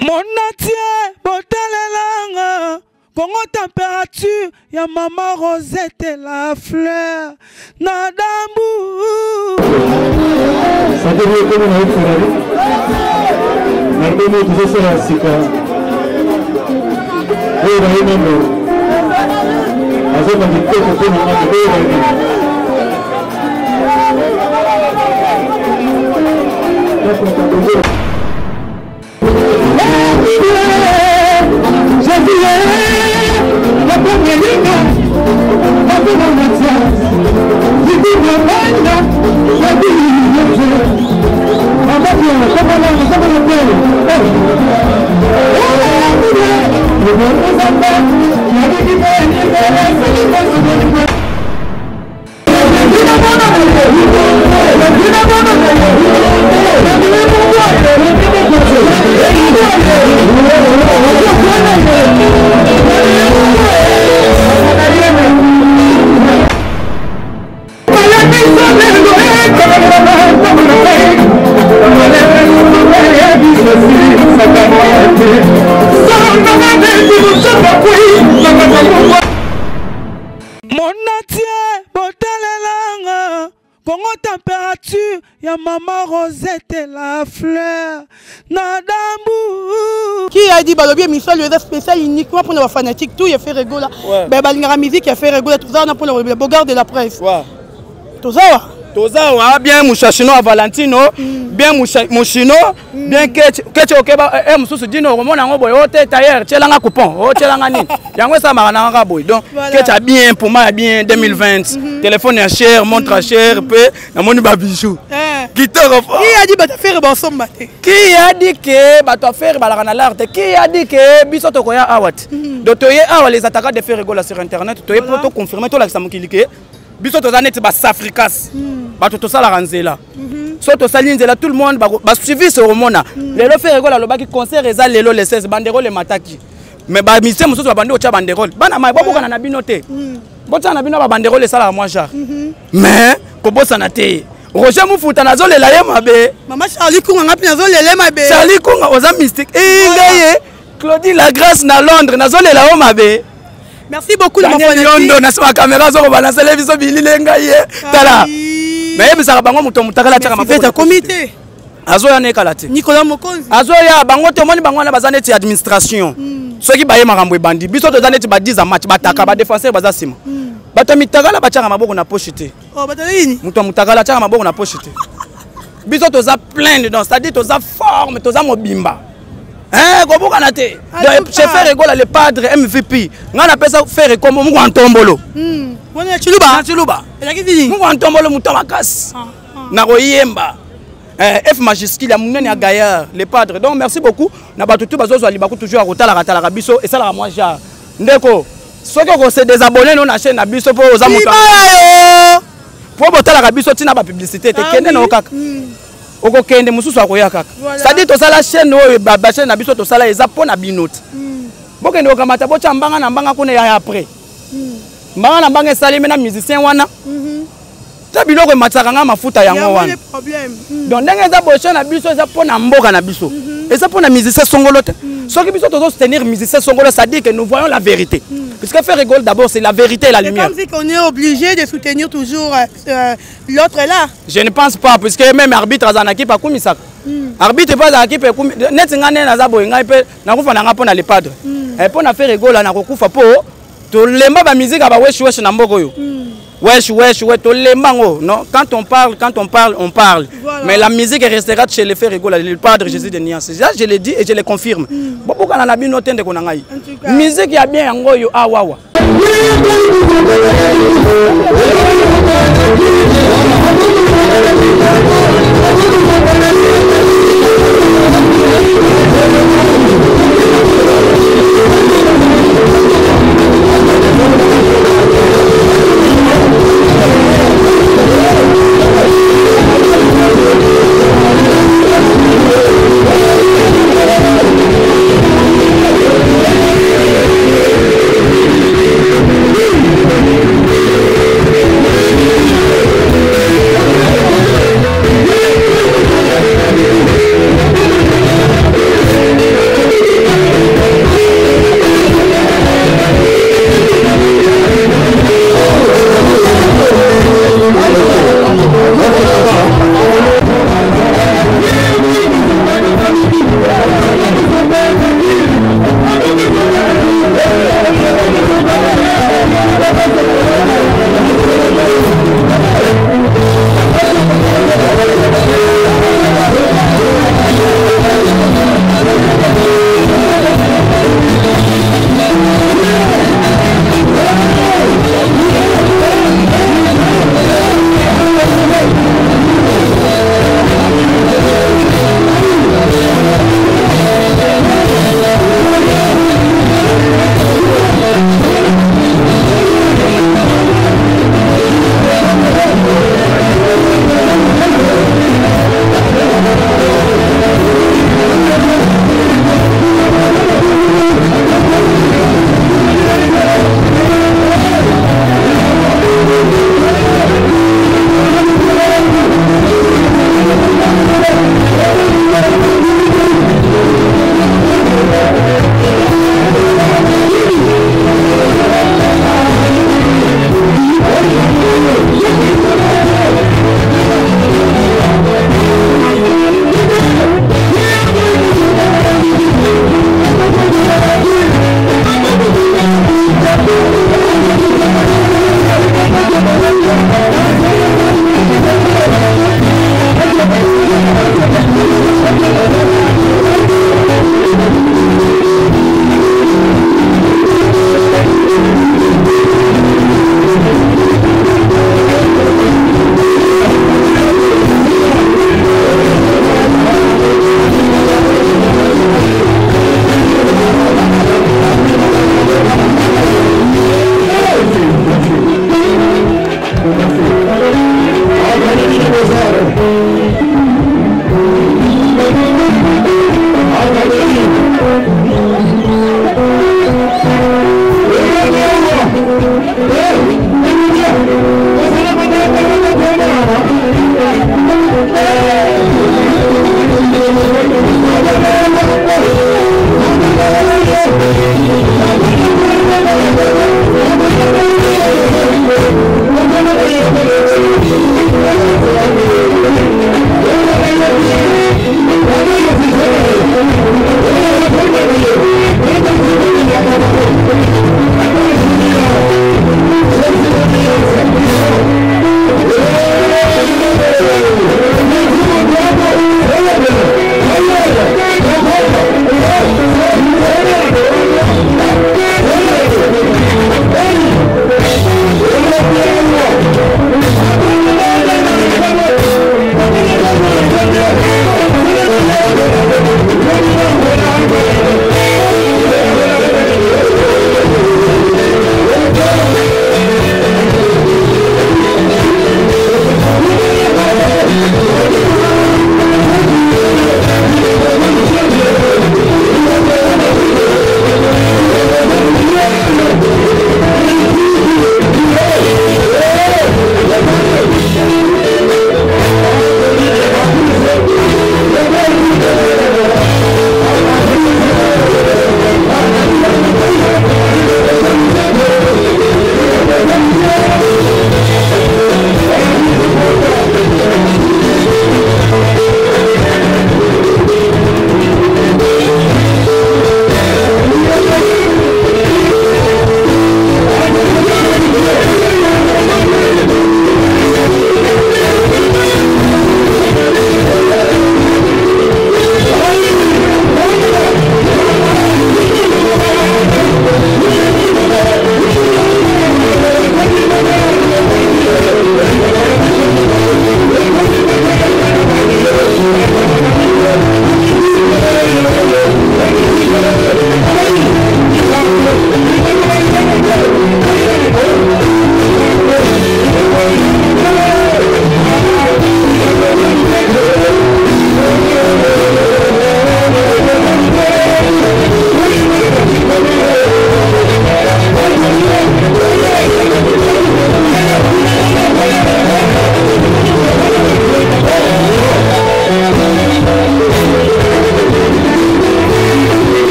Monatie, botalelanga, Congo température, ya maman Rosette la fleur, Nadambu. Ça devient comme on a fait. Maintenant, tout ça, c'est la sika. Oui, oui, non, non. Azot a dit que c'est un Congo température, ya maman Rosette la fleur, Nadambu. Qui a dit balobi émission le spécial uniquement pour les fanatiques tout il a fait rigoler. Ben balingara musique il a fait rigoler tout ça pour le bogard de la presse. Tout ça. Tozawa bien mushashino à Valentino, bien mushino, bien que okeba mususu dino romona ngo boy ote tailleur tchelanga coupon, o tchelanga nini. Yango ça marana boy. Donc que bien pour moi bien 2020. Téléphone est cher, montre cher, peu na moni ba bijou. Guitare. Qui a dit ba ta faire ba somba? Qui a dit que ba ta faire ba la l'art? Qui a dit que biso to koya awat? Donc toye awa les attaquants de faire rigoler sur internet, toye pour confirmer to la samukilike. Biso to zanet ba safrikas. Bato to sala ranzela. So to salinzela tout le monde ba suivi ce romona. Lelo fait rigola lo baki concert eza lelo le 16 banderole mataki. Mais ba mise mususu ba bande o cha banderole. Bana mai bobo kana na binote. Bota na bino ba banderole sala moi jar. Mais ko bossa na te. Roger Mufuta nazo lela ye mabe. Maman Charlie Kunga ngapi nazo lela mabe. Charlie Kunga oza mystique. Ngaye Claudie Lagrace na Londres nazo lela o mabe. Merci beaucoup la Yondo na ma caméra zo balancer les viso bilile ngaye. Tala. Mais ebisaka bango muto mutakala tshaka mafeta comité. Azo ya nekala te. Nicolas Mokonzi. Azo ya bango te moni bango na bazane ti administration. Soki baye makambo ebandi biso to zane ti ba 10 match bataka ba défenseur baza sima. Bato mitakala batshaka maboko na poche te. Oh bato nini? Muto mutakala tshaka maboko na poche te. Biso to za plein dedans, c'est-à-dire to za forme, to za mobimba. Hein, koboka na te. Chef Regola le padre MVP. Ngana pesa faire comme mu Antombolo. Wona Chiluba. Chiluba. Elaki dini? Mu Antombolo muto makasi. Na koyemba. F majuscule ya munene ya Gaillard, le padre. Donc merci beaucoup. Na batutu bazozo alibaku toujours à kotala katala biso et ça la moi ja. Ndeko. Soki ko se désabonner non na chaîne na biso pour oza muto. Pour botala biso tina ba publicité te kende na okaka. Oko kende mususu akoya kaka. C'est-à-dire to sala chaîne oyo ba chaîne na biso to sala eza pona binote. Bokende okamata bocha mbanga na mbanga kuna ya après. Mbanga na mbanga esali mena musicien wana. Ta biloko emataka nga mafuta yango wana. Donc ndenge eza bocha na biso eza pona mboka na biso. Eza pona musicien songolo te. Soki biso to soutenir musicien songolo ça dit que nous voyons la vérité. Puisque faire rigoler d'abord c'est la vérité et la lumière. C'est comme si on est obligé de soutenir toujours l'autre là. Je ne pense pas puisque même arbitre à l'équipe a commis ça. Arbitre pas à l'équipe net ngane na za boyenga pe na kufa na ngapo na le padre. Et pour na faire rigoler na kokufa po to lemba ba musique ba wesh wesh na mboko yo. Wesh wesh wesh to lemba ngo non quand on parle on parle. Voilà. Mais la musique restera chez les faire rigoler le padre Jésus de Niance. Je le dis et je le confirme. Bobo kana na bino tende ko na ngai. Musique ya bien yango yo awawa.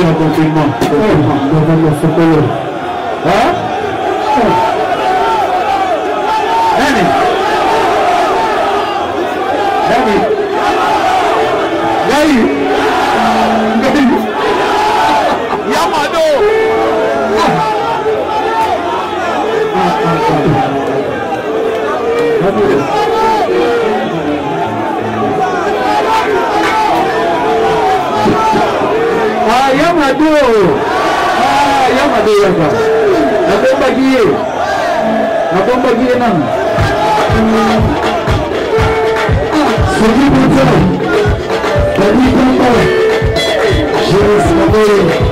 tombé en confinement. Hein? Nani? Yamado. Yamado. Yamado yaka. Nabomba gie nang. Sogi buta. Tadi papa. Jeres mabore.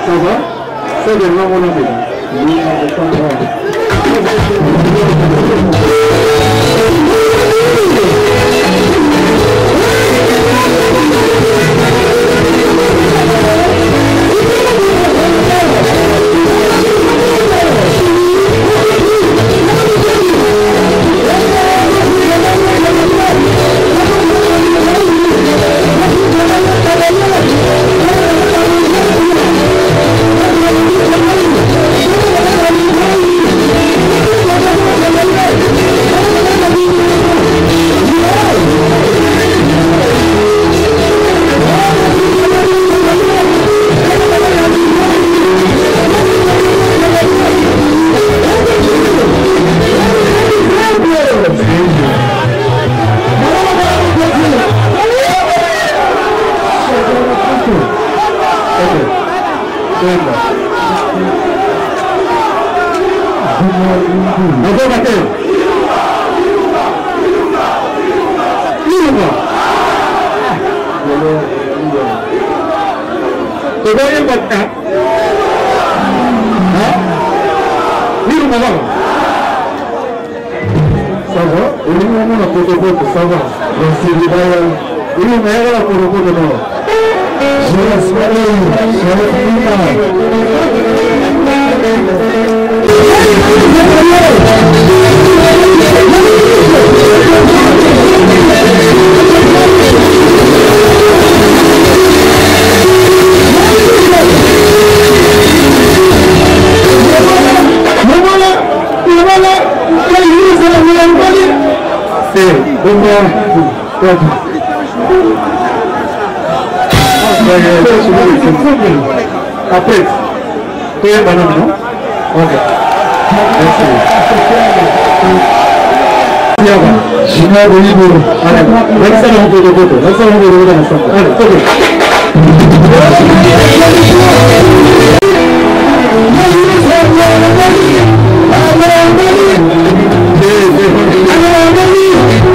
Ça va? C'est bien, mon ami. Après, tu es banane, non? Ok. Merci. Allez,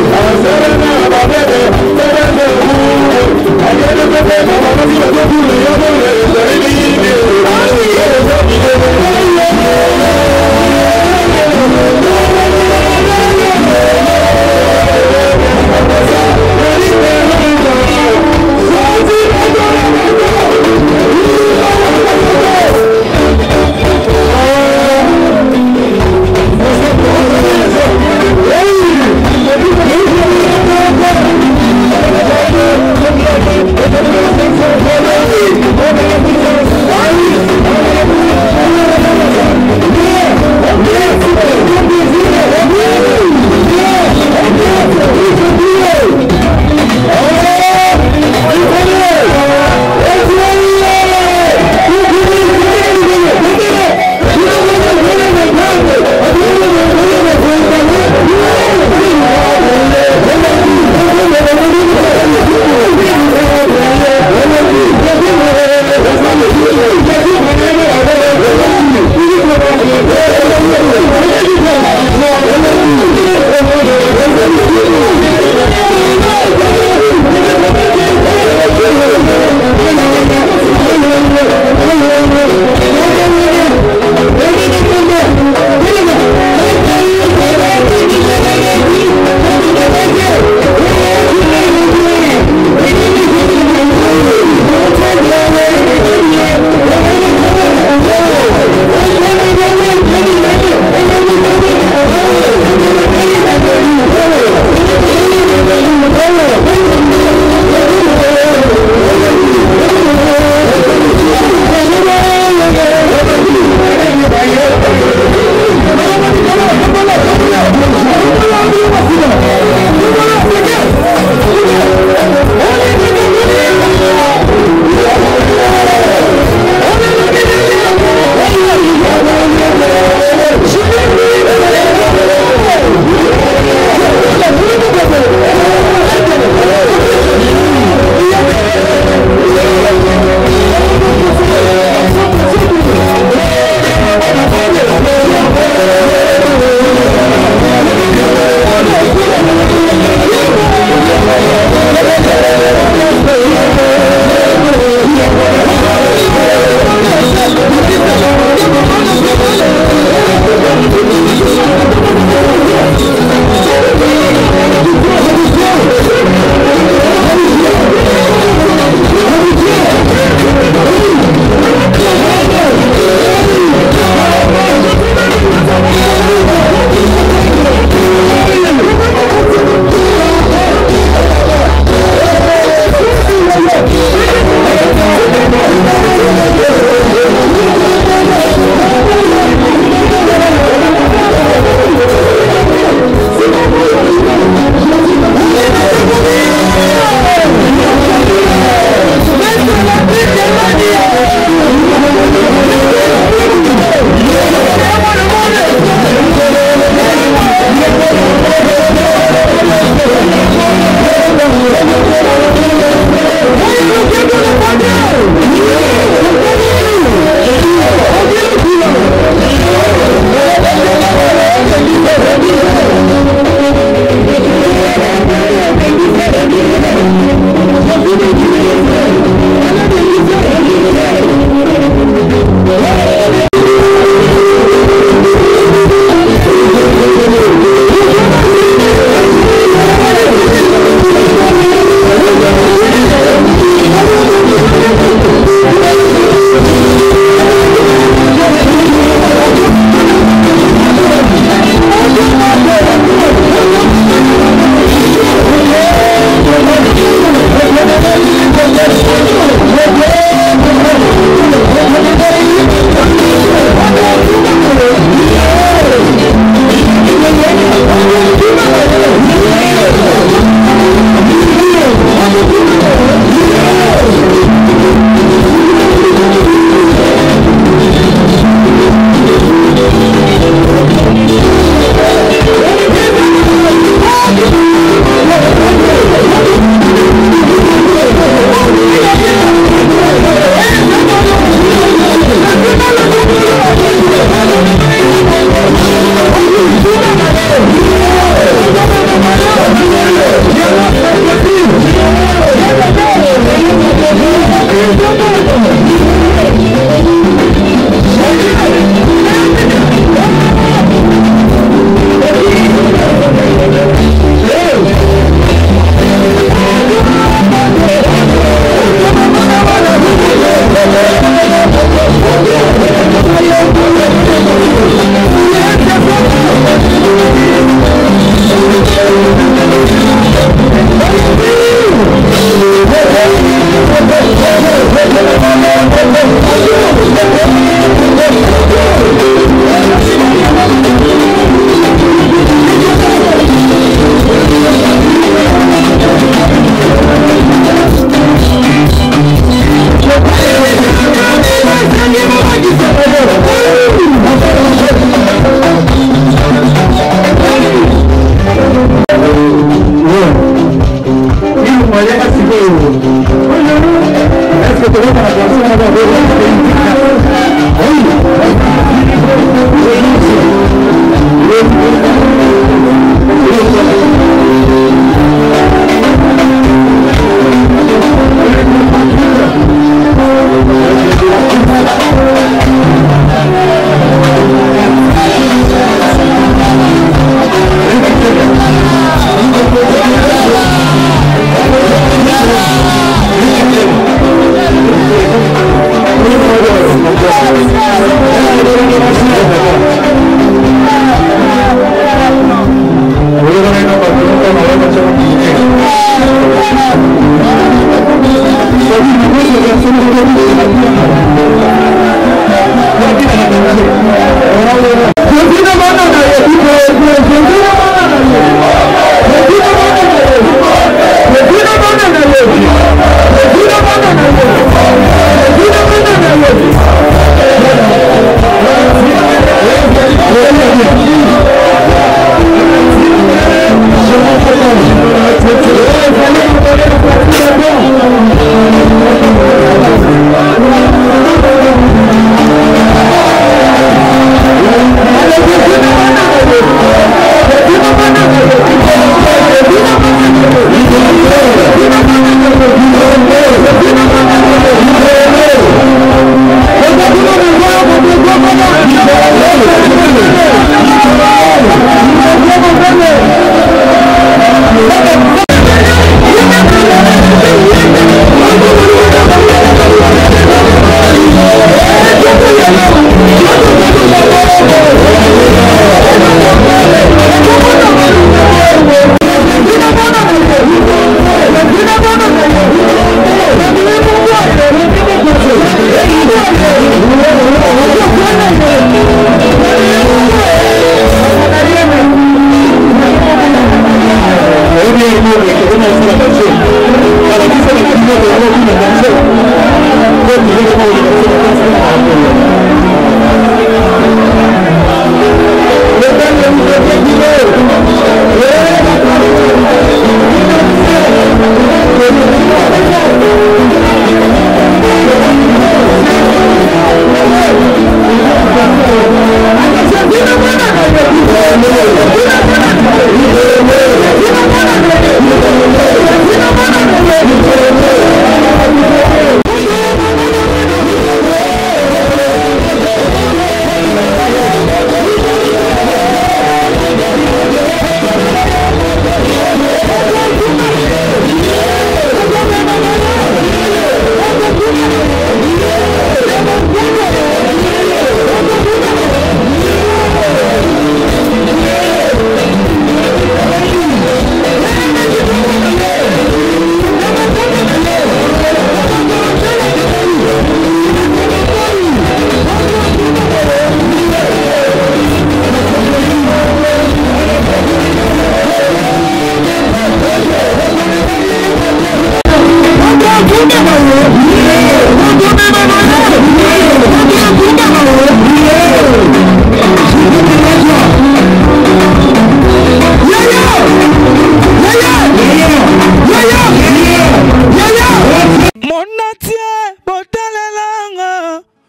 Yes.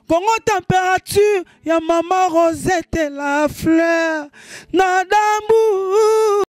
Congo température, ya maman Rosette la fleur. Nadambu.